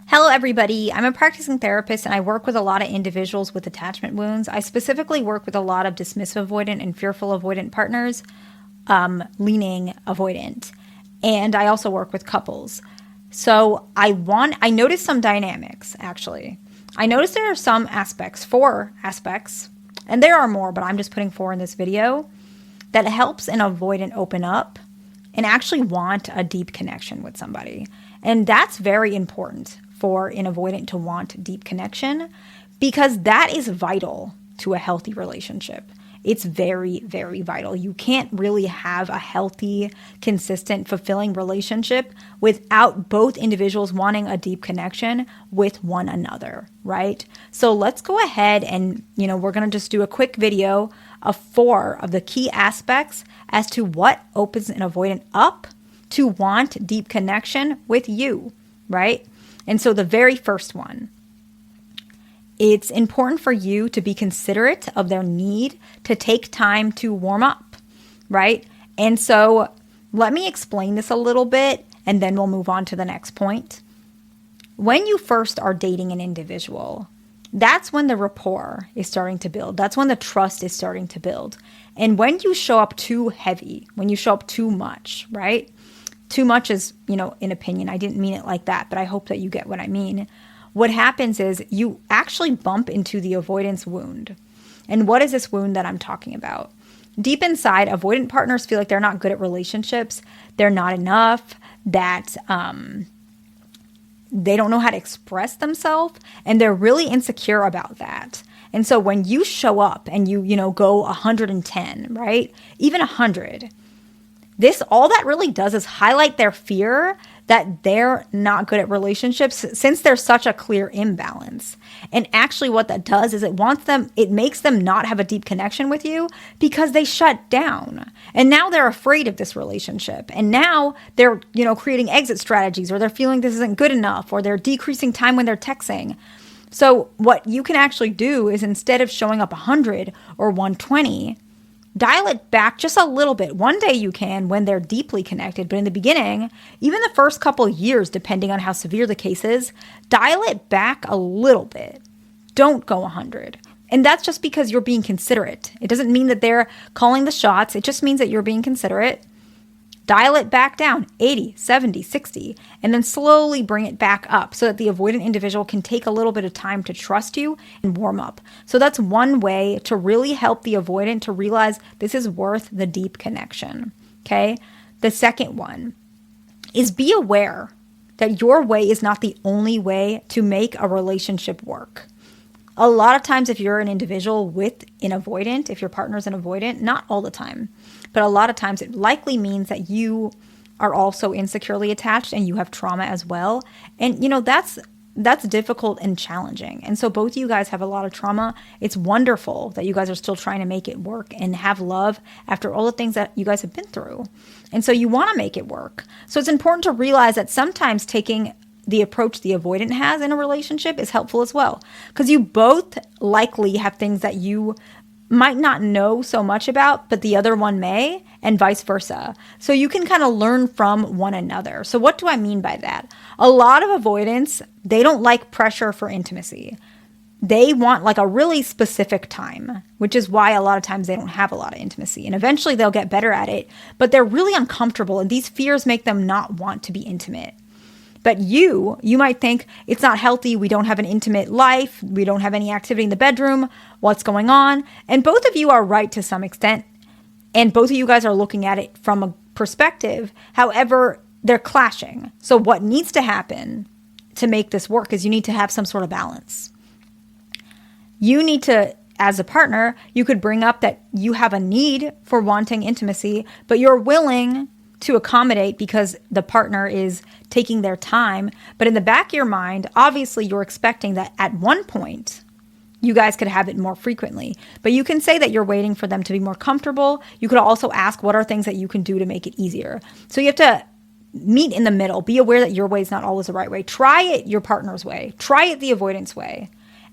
Hello, everybody. I'm a practicing therapist and I work with a lot of individuals with attachment wounds. I specifically work with a lot of dismissive avoidant and fearful avoidant partners, leaning avoidant. And I also work with couples. So I noticed some dynamics, actually. I noticed there are some aspects, 4 aspects, and there are more, but I'm just putting 4 in this video, that helps an avoidant open up and actually want a deep connection with somebody. And that's very important for an avoidant to want deep connection, because that is vital to a healthy relationship. It's very, very vital. You can't really have a healthy, consistent, fulfilling relationship without both individuals wanting a deep connection with one another, right? So let's go ahead and, we're going to just do a quick video of 4 of the key aspects as to what opens an avoidant up to want deep connection with you, right? And so the very first one, it's important for you to be considerate of their need to take time to warm up, right? And so let me explain this a little bit and then we'll move on to the next point. When you first are dating an individual, that's when the rapport is starting to build. That's when the trust is starting to build. And when you show up too heavy, when you show up too much, right? Too much is, an opinion. I didn't mean it like that, but I hope that you get what I mean. What happens is you actually bump into the avoidance wound. And what is this wound that I'm talking about? Deep inside, avoidant partners feel like they're not good at relationships. They're not enough, that they don't know how to express themselves, and they're really insecure about that. And so when you show up and you go 110, right? Even 100, all that really does is highlight their fear that they're not good at relationships, since there's such a clear imbalance. And actually what that does is it makes them not have a deep connection with you because they shut down. And now they're afraid of this relationship. And now they're, creating exit strategies, or they're feeling this isn't good enough, or they're decreasing time when they're texting. So what you can actually do is, instead of showing up 100 or 120, dial it back just a little bit. One day you can, when they're deeply connected, but in the beginning, even the first couple of years, depending on how severe the case is, dial it back a little bit. Don't go 100. And that's just because you're being considerate. It doesn't mean that they're calling the shots. It just means that you're being considerate. Dial it back down, 80, 70, 60, and then slowly bring it back up so that the avoidant individual can take a little bit of time to trust you and warm up. So that's one way to really help the avoidant to realize this is worth the deep connection, okay? The second one is, be aware that your way is not the only way to make a relationship work. A lot of times, if you're an individual with an avoidant, if your partner's an avoidant, not all the time, but a lot of times it likely means that you are also insecurely attached and you have trauma as well. And, that's difficult and challenging. And so both of you guys have a lot of trauma. It's wonderful that you guys are still trying to make it work and have love after all the things that you guys have been through. And so you want to make it work. So it's important to realize that sometimes taking the approach the avoidant has in a relationship is helpful as well, because you both likely have things that you might not know so much about, but the other one may, and vice versa. So you can kind of learn from one another. So what do I mean by that? A lot of avoidants, they don't like pressure for intimacy. They want like a really specific time, which is why a lot of times they don't have a lot of intimacy. And eventually they'll get better at it, but they're really uncomfortable, and these fears make them not want to be intimate. But you might think it's not healthy. We don't have an intimate life. We don't have any activity in the bedroom. What's going on? And both of you are right to some extent. And both of you guys are looking at it from a perspective. However, they're clashing. So what needs to happen to make this work is you need to have some sort of balance. You need to, as a partner, you could bring up that you have a need for wanting intimacy, but you're willing to accommodate because the partner is taking their time. But in the back of your mind, obviously you're expecting that at one point you guys could have it more frequently. But you can say that you're waiting for them to be more comfortable. You could also ask, what are things that you can do to make it easier? So you have to meet in the middle. Be aware that your way is not always the right way. Try it your partner's way. Try it the avoidance way.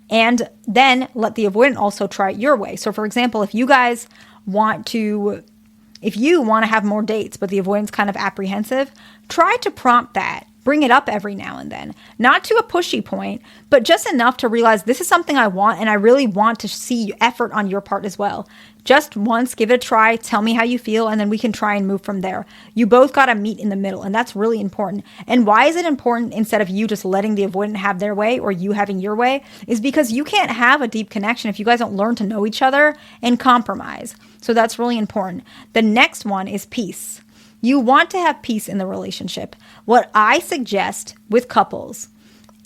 And then let the avoidant also try it your way. So for example, if you want to have more dates, but the avoidant's kind of apprehensive, try to prompt that bring it up every now and then. Not to a pushy point, but just enough to realize this is something I want and I really want to see effort on your part as well. Just once, give it a try, tell me how you feel, and then we can try and move from there. You both got to meet in the middle, and that's really important. And why is it important instead of you just letting the avoidant have their way or you having your way? Is because you can't have a deep connection if you guys don't learn to know each other and compromise. So that's really important. The next one is peace. You want to have peace in the relationship. What I suggest with couples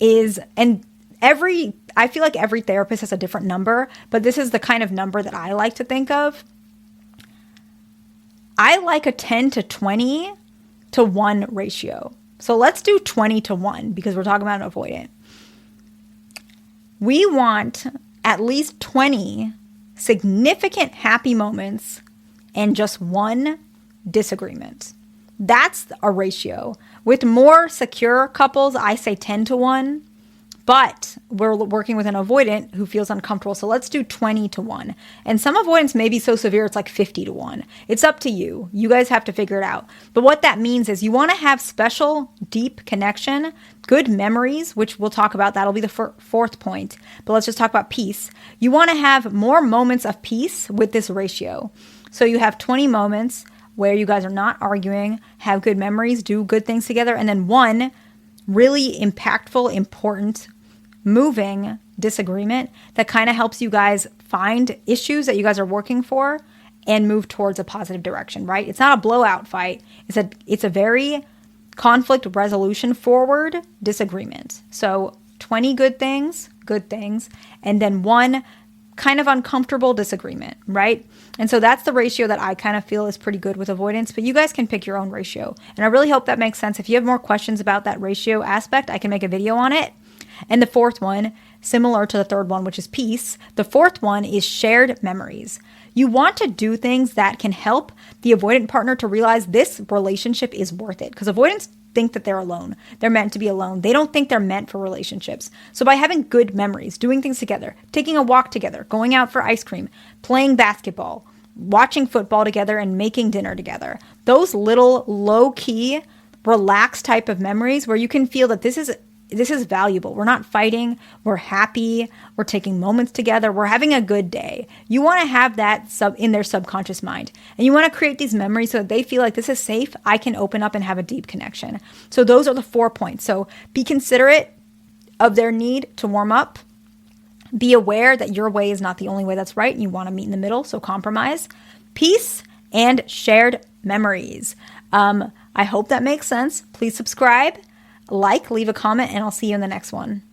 is, and I feel like every therapist has a different number, but this is the kind of number that I like to think of. I like a 10 to 20 to 1 ratio. So let's do 20 to 1 because we're talking about an avoidant. We want at least 20 significant happy moments and just 1 disagreement. That's a ratio. With more secure couples, I say 10 to 1. But we're working with an avoidant who feels uncomfortable. So let's do 20 to 1. And some avoidance may be so severe it's like 50 to 1. It's up to you. You guys have to figure it out. But what that means is you want to have special, deep connection, good memories, which we'll talk about. That'll be the fourth point. But let's just talk about peace. You want to have more moments of peace with this ratio. So you have 20 moments where you guys are not arguing, have good memories, do good things together, and then 1 really impactful, important, moving disagreement that kind of helps you guys find issues that you guys are working for and move towards a positive direction, right? It's not a blowout fight. It's a very conflict resolution forward disagreement. So 20 good things, and then 1 kind of uncomfortable disagreement, right? And so that's the ratio that I kind of feel is pretty good with avoidance, but you guys can pick your own ratio. And I really hope that makes sense. If you have more questions about that ratio aspect, I can make a video on it. And the fourth one, similar to the third one, which is peace, the fourth one is shared memories. You want to do things that can help the avoidant partner to realize this relationship is worth it. Because avoidants think that they're alone. They're meant to be alone. They don't think they're meant for relationships. So by having good memories, doing things together, taking a walk together, going out for ice cream, playing basketball, watching football together, and making dinner together, those little low-key, relaxed type of memories where you can feel that this is valuable. We're not fighting. We're happy. We're taking moments together. We're having a good day. You want to have that in their subconscious mind. And you want to create these memories so that they feel like this is safe. I can open up and have a deep connection. So those are the 4 points. So be considerate of their need to warm up. Be aware that your way is not the only way that's right. And you want to meet in the middle. So compromise, peace, and shared memories. I hope that makes sense. Please subscribe. Leave a comment, and I'll see you in the next one.